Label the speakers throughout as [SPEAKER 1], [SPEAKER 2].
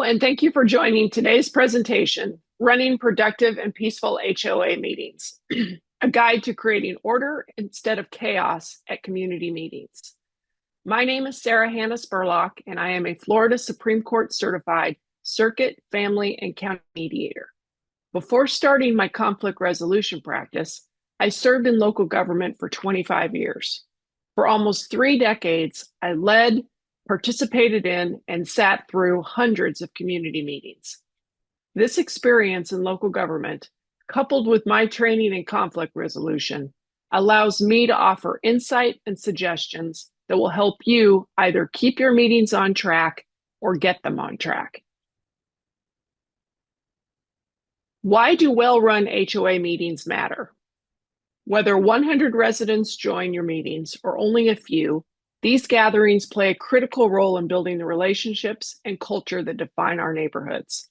[SPEAKER 1] Hello, and thank you for joining today's presentation, Running Productive and Peaceful HOA Meetings, a guide to creating order instead of chaos at community meetings. My name is Sarah Hannah-Spurlock, and I am a Florida Supreme Court certified circuit, family, and county mediator. Before starting my conflict resolution practice, I served in local government for 25 years. For almost 3 decades, I led, participated in, and sat through hundreds of community meetings. This experience in local government, coupled with my training in conflict resolution, allows me to offer insight and suggestions that will help you either keep your meetings on track or get them on track. Why do well-run HOA meetings matter? Whether 100 residents join your meetings or only a few, these gatherings play a critical role in building the relationships and culture that define our neighborhoods.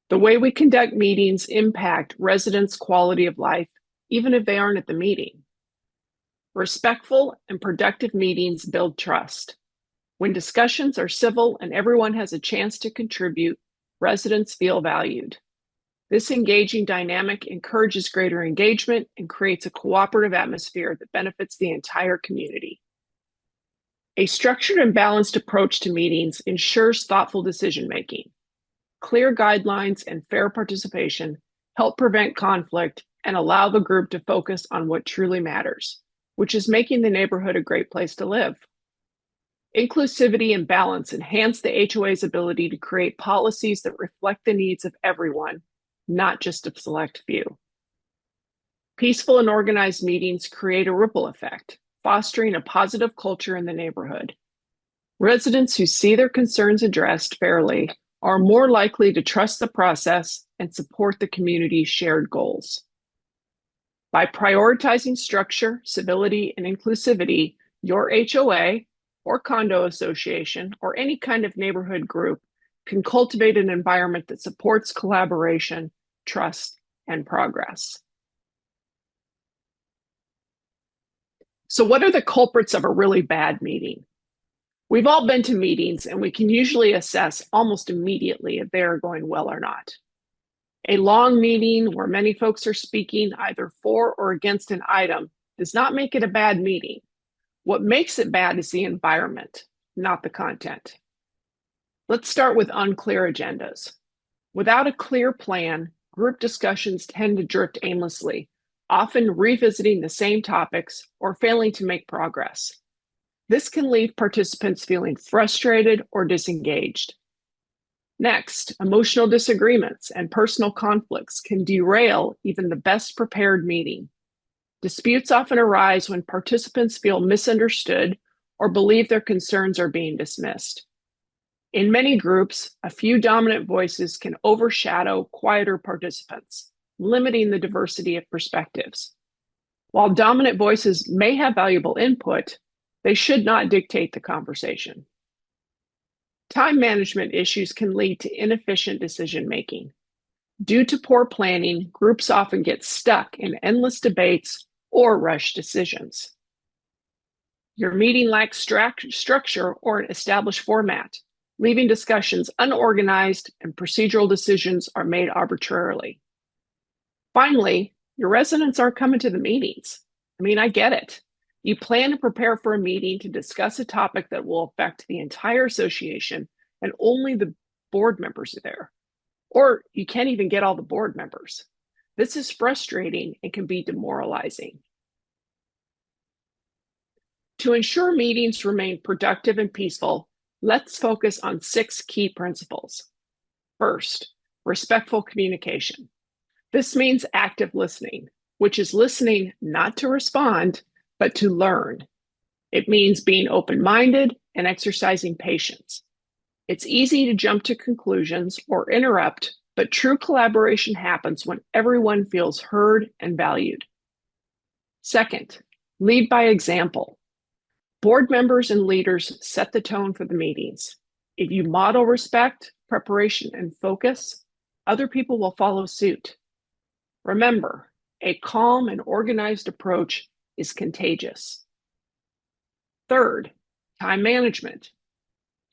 [SPEAKER 1] The way we conduct meetings impact residents' quality of life, even if they aren't at the meeting. Respectful and productive meetings build trust. When discussions are civil and everyone has a chance to contribute, residents feel valued. This engaging dynamic encourages greater engagement and creates a cooperative atmosphere that benefits the entire community. A structured and balanced approach to meetings ensures thoughtful decision-making. Clear guidelines and fair participation help prevent conflict and allow the group to focus on what truly matters, which is making the neighborhood a great place to live. Inclusivity and balance enhance the HOA's ability to create policies that reflect the needs of everyone, not just a select few. Peaceful and organized meetings create a ripple effect, fostering a positive culture in the neighborhood. Residents who see their concerns addressed fairly are more likely to trust the process and support the community's shared goals. By prioritizing structure, civility, and inclusivity, your HOA or condo association or any kind of neighborhood group can cultivate an environment that supports collaboration, trust, and progress. So what are the culprits of a really bad meeting? We've all been to meetings and we can usually assess almost immediately if they are going well or not. A long meeting where many folks are speaking either for or against an item does not make it a bad meeting. What makes it bad is the environment, not the content. Let's start with unclear agendas. Without a clear plan, group discussions tend to drift aimlessly, often revisiting the same topics or failing to make progress. This can leave participants feeling frustrated or disengaged. Next, emotional disagreements and personal conflicts can derail even the best prepared meeting. Disputes often arise when participants feel misunderstood or believe their concerns are being dismissed. In many groups, a few dominant voices can overshadow quieter participants, limiting the diversity of perspectives. While dominant voices may have valuable input, they should not dictate the conversation. Time management issues can lead to inefficient decision-making. Due to poor planning, groups often get stuck in endless debates or rushed decisions. Your meeting lacks structure or an established format, leaving discussions unorganized and procedural decisions are made arbitrarily. Finally, your residents aren't coming to the meetings. I get it. You plan to prepare for a meeting to discuss a topic that will affect the entire association and only the board members are there. Or you can't even get all the board members. This is frustrating and can be demoralizing. To ensure meetings remain productive and peaceful, let's focus on 6 key principles. First, respectful communication. This means active listening, which is listening not to respond, but to learn. It means being open-minded and exercising patience. It's easy to jump to conclusions or interrupt, but true collaboration happens when everyone feels heard and valued. Second, lead by example. Board members and leaders set the tone for the meetings. If you model respect, preparation, and focus, other people will follow suit. Remember, a calm and organized approach is contagious. Third, time management.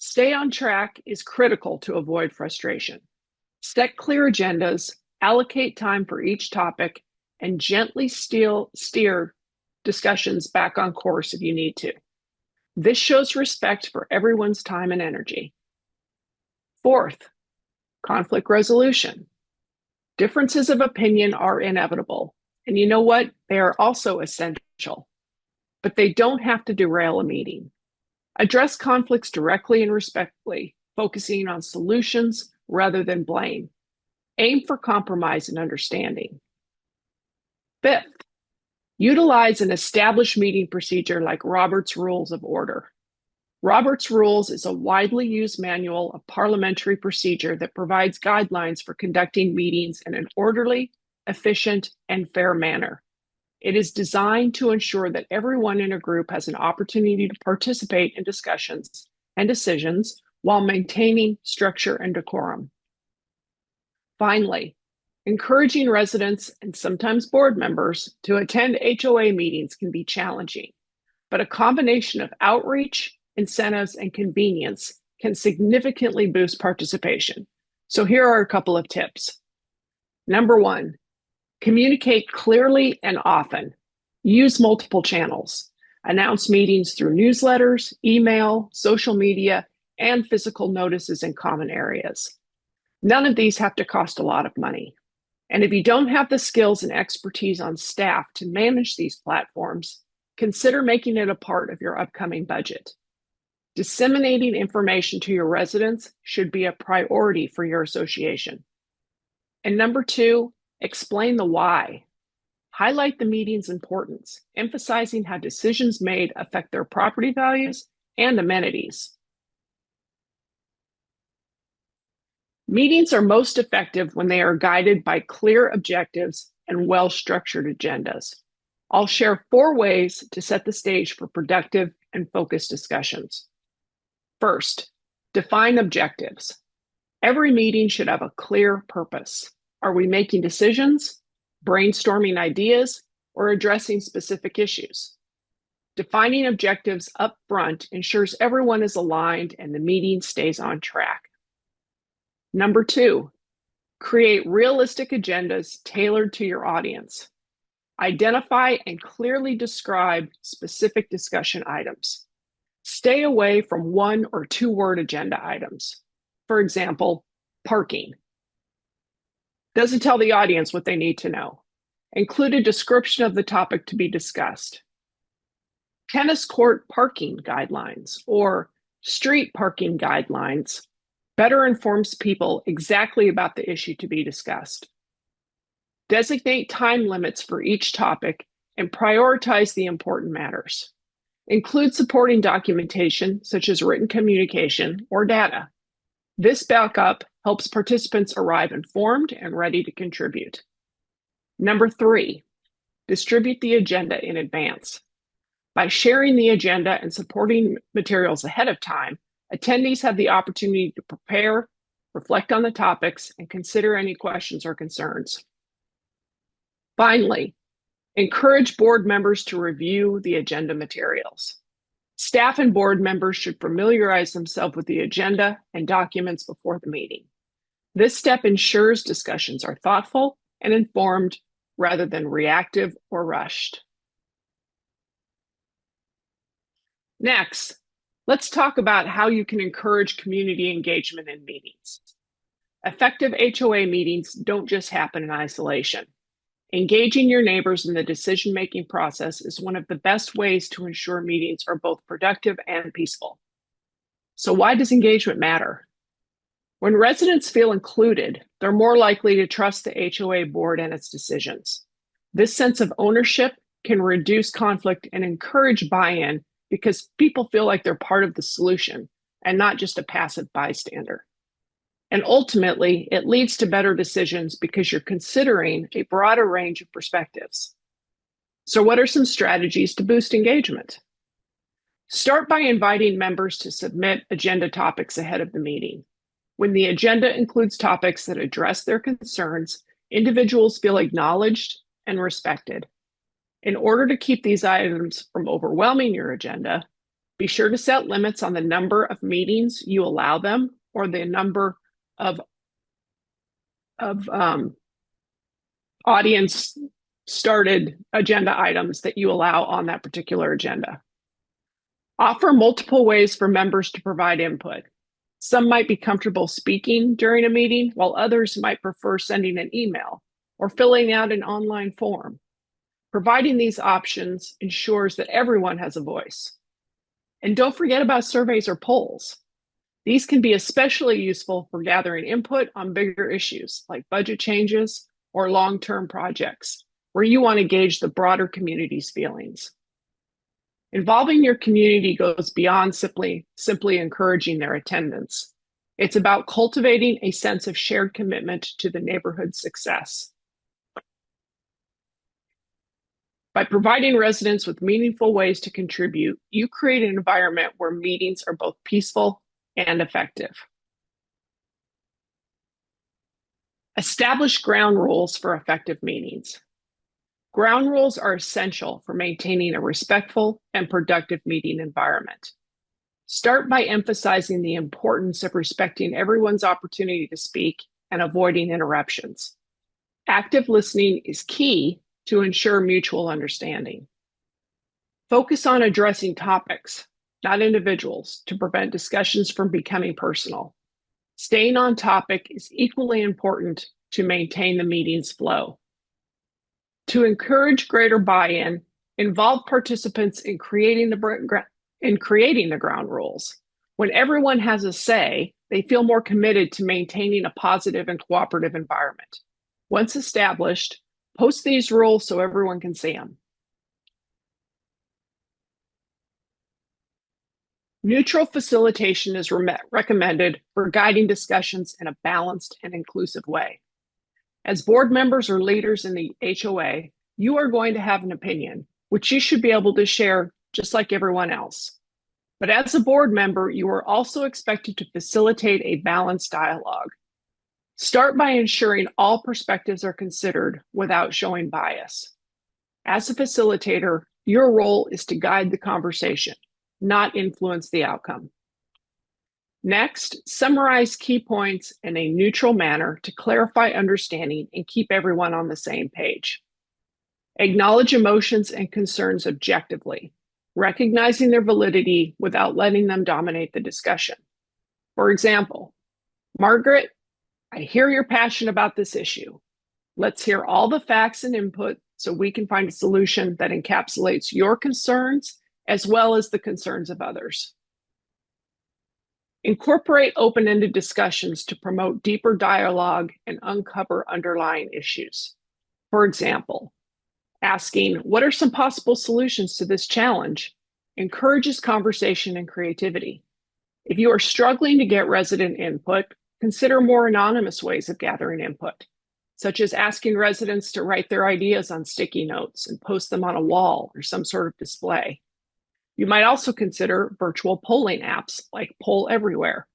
[SPEAKER 1] Stay on track is critical to avoid frustration. Set clear agendas, allocate time for each topic, and gently steer discussions back on course if you need to. This shows respect for everyone's time and energy. Fourth, conflict resolution. Differences of opinion are inevitable, and you know what? They are also essential, but they don't have to derail a meeting. Address conflicts directly and respectfully, focusing on solutions rather than blame. Aim for compromise and understanding. Fifth, utilize an established meeting procedure like Robert's Rules of Order. Robert's Rules is a widely used manual of parliamentary procedure that provides guidelines for conducting meetings in an orderly, efficient, and fair manner. It is designed to ensure that everyone in a group has an opportunity to participate in discussions and decisions while maintaining structure and decorum. Finally, encouraging residents and sometimes board members to attend HOA meetings can be challenging, but a combination of outreach, incentives, and convenience can significantly boost participation. So here are a couple of tips. Number one, communicate clearly and often. Use multiple channels. Announce meetings through newsletters, email, social media, and physical notices in common areas. None of these have to cost a lot of money. And if you don't have the skills and expertise on staff to manage these platforms, consider making it a part of your upcoming budget. Disseminating information to your residents should be a priority for your association. And number two, explain the why. Highlight the meeting's importance, emphasizing how decisions made affect their property values and amenities. Meetings are most effective when they are guided by clear objectives and well-structured agendas. I'll share 4 ways to set the stage for productive and focused discussions. First, define objectives. Every meeting should have a clear purpose. Are we making decisions, brainstorming ideas, or addressing specific issues? Defining objectives up front ensures everyone is aligned and the meeting stays on track. Number 2, create realistic agendas tailored to your audience. Identify and clearly describe specific discussion items. Stay away from 1- or 2-word agenda items. For example, parking. Doesn't tell the audience what they need to know. Include a description of the topic to be discussed. Tennis court parking guidelines or street parking guidelines better informs people exactly about the issue to be discussed. Designate time limits for each topic and prioritize the important matters. Include supporting documentation such as written communication or data. This backup helps participants arrive informed and ready to contribute. Number 3, distribute the agenda in advance. By sharing the agenda and supporting materials ahead of time, attendees have the opportunity to prepare, reflect on the topics, and consider any questions or concerns. Finally, encourage board members to review the agenda materials. Staff and board members should familiarize themselves with the agenda and documents before the meeting. This step ensures discussions are thoughtful and informed rather than reactive or rushed. Next, let's talk about how you can encourage community engagement in meetings. Effective HOA meetings don't just happen in isolation. Engaging your neighbors in the decision-making process is one of the best ways to ensure meetings are both productive and peaceful. So why does engagement matter? When residents feel included, they're more likely to trust the HOA board and its decisions. This sense of ownership can reduce conflict and encourage buy-in because people feel like they're part of the solution and not just a passive bystander. And ultimately, it leads to better decisions because you're considering a broader range of perspectives. So what are some strategies to boost engagement? Start by inviting members to submit agenda topics ahead of the meeting. When the agenda includes topics that address their concerns, individuals feel acknowledged and respected. In order to keep these items from overwhelming your agenda, Be sure to set limits on the number of meetings you allow them or the number of audience started agenda items that you allow on that particular agenda. Offer multiple ways for members to provide input. Some might be comfortable speaking during a meeting, while others might prefer sending an email or filling out an online form. Providing these options ensures that everyone has a voice. And don't forget about surveys or polls. These can be especially useful for gathering input on bigger issues like budget changes or long-term projects, where you want to gauge the broader community's feelings. Involving your community goes beyond simply encouraging their attendance. It's about cultivating a sense of shared commitment to the neighborhood's success. By providing residents with meaningful ways to contribute, you create an environment where meetings are both peaceful and effective. Establish ground rules for effective meetings. Ground rules are essential for maintaining a respectful and productive meeting environment. Start by emphasizing the importance of respecting everyone's opportunity to speak and avoiding interruptions. Active listening is key to ensure mutual understanding. Focus on addressing topics, not individuals, to prevent discussions from becoming personal. Staying on topic is equally important to maintain the meeting's flow. To encourage greater buy-in, involve participants in creating the ground rules. When everyone has a say, they feel more committed to maintaining a positive and cooperative environment. Once established, post these rules so everyone can see them. Neutral facilitation is recommended for guiding discussions in a balanced and inclusive way. As board members or leaders in the HOA, you are going to have an opinion, which you should be able to share just like everyone else. But as a board member, you are also expected to facilitate a balanced dialogue. Start by ensuring all perspectives are considered without showing bias. As a facilitator, your role is to guide the conversation, not influence the outcome. Next, summarize key points in a neutral manner to clarify understanding and keep everyone on the same page. Acknowledge emotions and concerns objectively, recognizing their validity without letting them dominate the discussion. For example, Margaret, I hear you're passionate about this issue. Let's hear all the facts and input so we can find a solution that encapsulates your concerns as well as the concerns of others. Incorporate open-ended discussions to promote deeper dialogue and uncover underlying issues. For example, asking, what are some possible solutions to this challenge, encourages conversation and creativity. If you are struggling to get resident input, consider more anonymous ways of gathering input, such as asking residents to write their ideas on sticky notes and post them on a wall or some sort of display. You might also consider virtual polling apps like Poll Everywhere.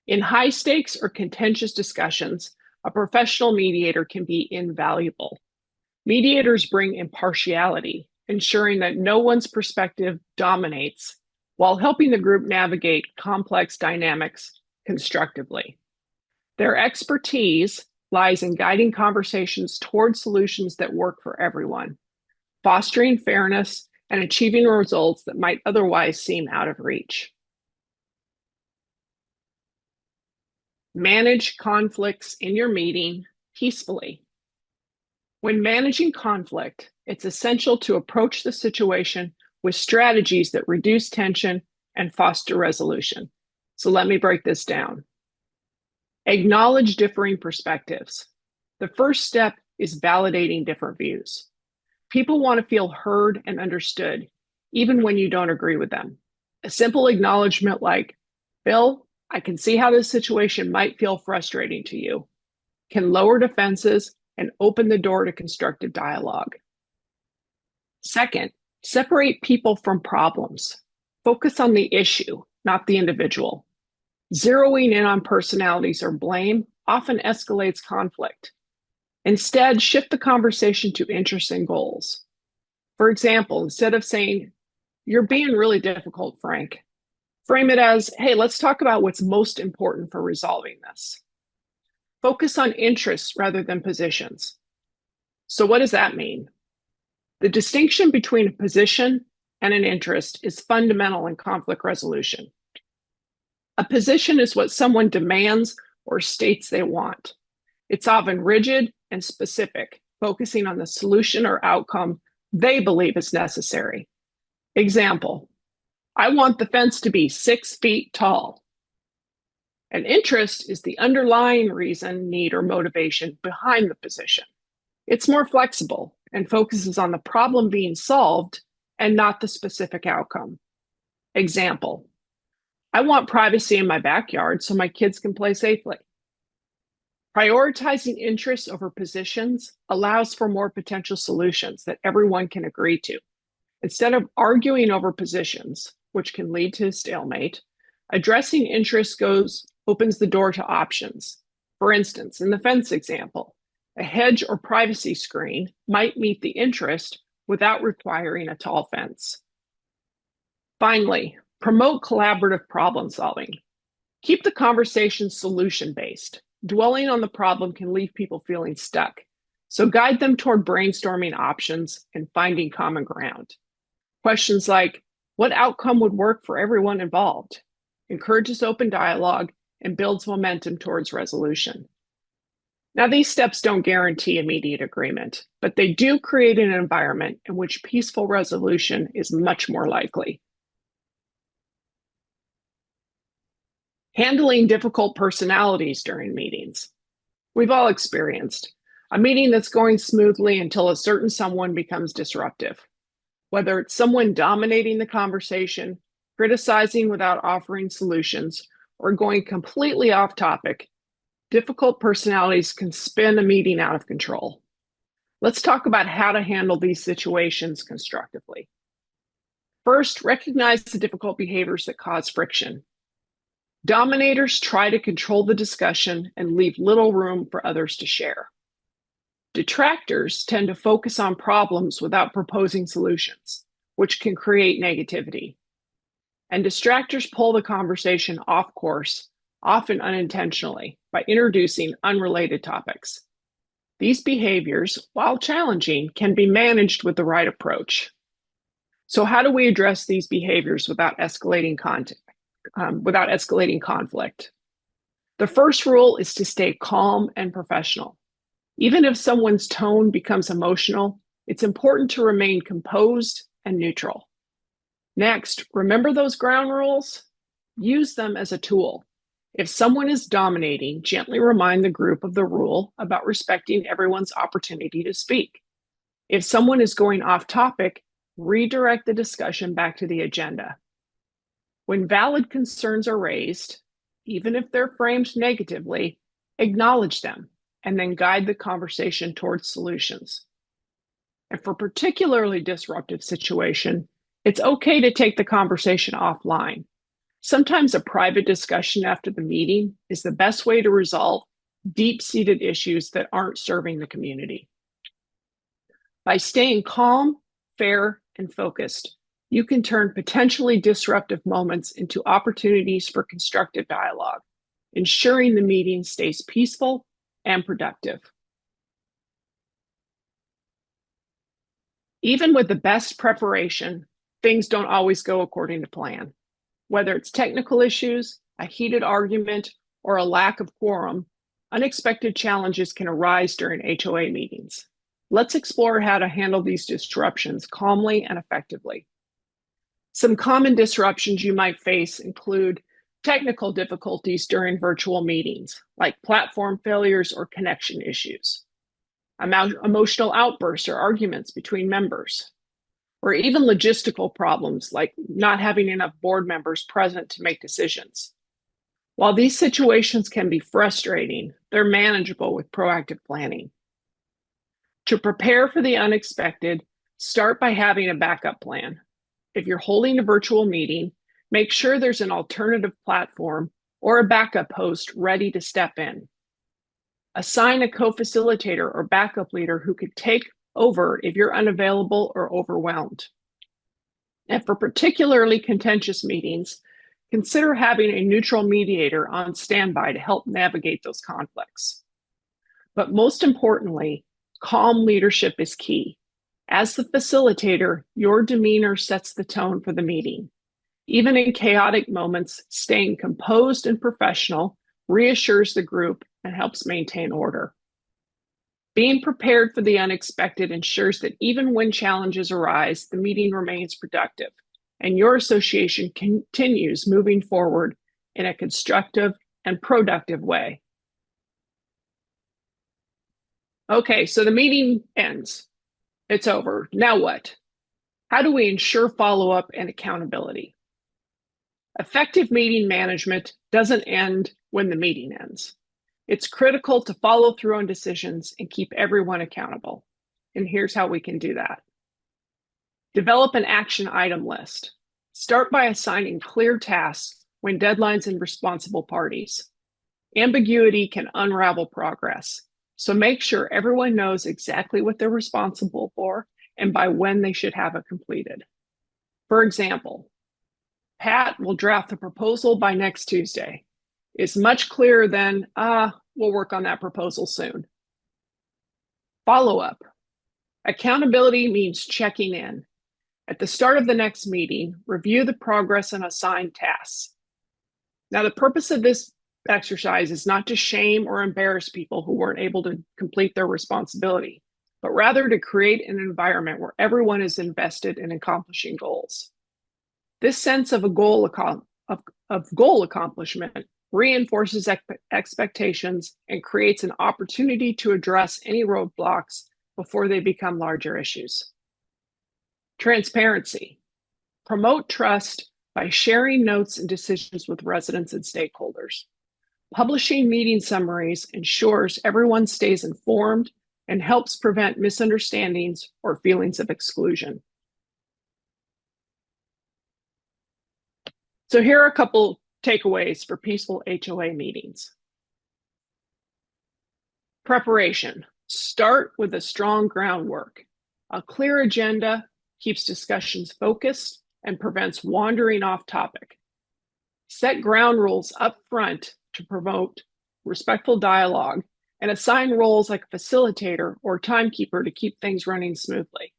[SPEAKER 1] In high-stakes or contentious discussions, a professional mediator can be invaluable. Mediators bring impartiality, ensuring that no one's perspective dominates, while helping the group navigate complex dynamics constructively. Their expertise lies in guiding conversations toward solutions that work for everyone, fostering fairness and achieving results that might otherwise seem out of reach. Manage conflicts in your meeting peacefully. When managing conflict, it's essential to approach the situation with strategies that reduce tension and foster resolution. So let me break this down. Acknowledge differing perspectives. The first step is validating different views. People want to feel heard and understood, even when you don't agree with them. A simple acknowledgement like, Bill, I can see how this situation might feel frustrating to you, can lower defenses and open the door to constructive dialogue. Second, separate people from problems. Focus on the issue, not the individual. Zeroing in on personalities or blame often escalates conflict. Instead, shift the conversation to interests and goals. For example, instead of saying, You're being really difficult, Frank. Frame it as, hey, let's talk about what's most important for resolving this. Focus on interests rather than positions. So what does that mean? The distinction between a position and an interest is fundamental in conflict resolution. A position is what someone demands or states they want. It's often rigid and specific, focusing on the solution or outcome they believe is necessary. Example, I want the fence to be 6 feet tall. An interest is the underlying reason, need, or motivation behind the position. It's more flexible and focuses on the problem being solved and not the specific outcome. Example, I want privacy in my backyard so my kids can play safely. Prioritizing interests over positions allows for more potential solutions that everyone can agree to. Instead of arguing over positions, which can lead to a stalemate, addressing interests opens the door to options. For instance, in the fence example, a hedge or privacy screen might meet the interest without requiring a tall fence. Finally, promote collaborative problem solving. Keep the conversation solution-based. Dwelling on the problem can leave people feeling stuck, so guide them toward brainstorming options and finding common ground. Questions like, what outcome would work for everyone involved? Encourages open dialogue and builds momentum towards resolution. Now, these steps don't guarantee immediate agreement, but they do create an environment in which peaceful resolution is much more likely. Handling difficult personalities during meetings. We've all experienced a meeting that's going smoothly until a certain someone becomes disruptive. Whether it's someone dominating the conversation, criticizing without offering solutions, or going completely off topic, difficult personalities can spin a meeting out of control. Let's talk about how to handle these situations constructively. First, recognize the difficult behaviors that cause friction. Dominators try to control the discussion and leave little room for others to share. Detractors tend to focus on problems without proposing solutions, which can create negativity. And distractors pull the conversation off course, often unintentionally, by introducing unrelated topics. These behaviors, while challenging, can be managed with the right approach. So how do we address these behaviors without escalating conflict? The first rule is to stay calm and professional. Even if someone's tone becomes emotional, it's important to remain composed and neutral. Next, remember those ground rules? Use them as a tool. If someone is dominating, gently remind the group of the rule about respecting everyone's opportunity to speak. If someone is going off topic, redirect the discussion back to the agenda. When valid concerns are raised, even if they're framed negatively, acknowledge them and then guide the conversation towards solutions. And for particularly disruptive situation, it's okay to take the conversation offline. Sometimes a private discussion after the meeting is the best way to resolve deep-seated issues that aren't serving the community. By staying calm, fair, and focused, you can turn potentially disruptive moments into opportunities for constructive dialogue, ensuring the meeting stays peaceful and productive. Even with the best preparation, things don't always go according to plan. Whether it's technical issues, a heated argument, or a lack of quorum, unexpected challenges can arise during HOA meetings. Let's explore how to handle these disruptions calmly and effectively. Some common disruptions you might face include technical difficulties during virtual meetings, like platform failures or connection issues, emotional outbursts or arguments between members, or even logistical problems like not having enough board members present to make decisions. While these situations can be frustrating, they're manageable with proactive planning. To prepare for the unexpected, start by having a backup plan. If you're holding a virtual meeting, make sure there's an alternative platform or a backup host ready to step in. Assign a co-facilitator or backup leader who could take over if you're unavailable or overwhelmed. And for particularly contentious meetings, consider having a neutral mediator on standby to help navigate those conflicts. But most importantly, calm leadership is key. As the facilitator, your demeanor sets the tone for the meeting. Even in chaotic moments, staying composed and professional reassures the group and helps maintain order. Being prepared for the unexpected ensures that even when challenges arise, the meeting remains productive and your association continues moving forward in a constructive and productive way. Okay, so the meeting ends. It's over. Now what? How do we ensure follow-up and accountability? Effective meeting management doesn't end when the meeting ends. It's critical to follow through on decisions and keep everyone accountable. And here's how we can do that. Develop an action item list. Start by assigning clear tasks when deadlines and responsible parties. Ambiguity can unravel progress, so make sure everyone knows exactly what they're responsible for and by when they should have it completed. For example, Pat will draft the proposal by next Tuesday. It's much clearer than, we'll work on that proposal soon. Follow-up. Accountability means checking in. At the start of the next meeting, review the progress and assign tasks. Now, the purpose of this exercise is not to shame or embarrass people who weren't able to complete their responsibility, but rather to create an environment where everyone is invested in accomplishing goals. This sense of goal accomplishment reinforces expectations and creates an opportunity to address any roadblocks before they become larger issues. Transparency. Promote trust by sharing notes and decisions with residents and stakeholders. Publishing meeting summaries ensures everyone stays informed and helps prevent misunderstandings or feelings of exclusion. So here are a couple takeaways for peaceful HOA meetings. Preparation. Start with a strong groundwork. A clear agenda keeps discussions focused and prevents wandering off topic. Set ground rules up front to promote respectful dialogue and assign roles like a facilitator or timekeeper to keep things running smoothly.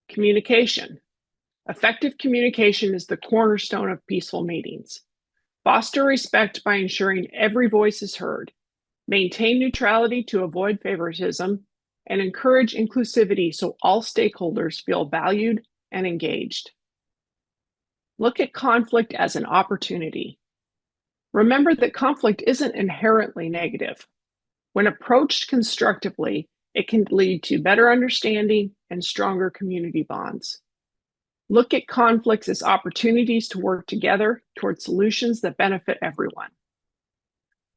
[SPEAKER 1] Communication. Effective communication is the cornerstone of peaceful meetings. Foster respect by ensuring every voice is heard. Maintain neutrality to avoid favoritism, and encourage inclusivity so all stakeholders feel valued and engaged. Look at conflict as an opportunity. Remember that conflict isn't inherently negative. When approached constructively, it can lead to better understanding and stronger community bonds. Look at conflicts as opportunities to work together toward solutions that benefit everyone.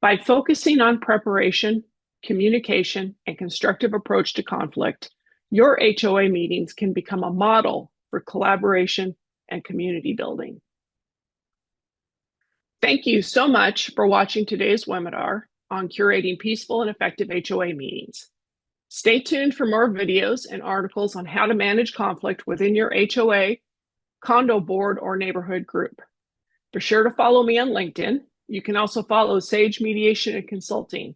[SPEAKER 1] By focusing on preparation, communication, and constructive approach to conflict, your HOA meetings can become a model for collaboration and community building. Thank you so much for watching today's webinar on curating peaceful and effective HOA meetings. Stay tuned for more videos and articles on how to manage conflict within your HOA, condo board, or neighborhood group. Be sure to follow me on LinkedIn. You can also follow Sage Mediation and Consulting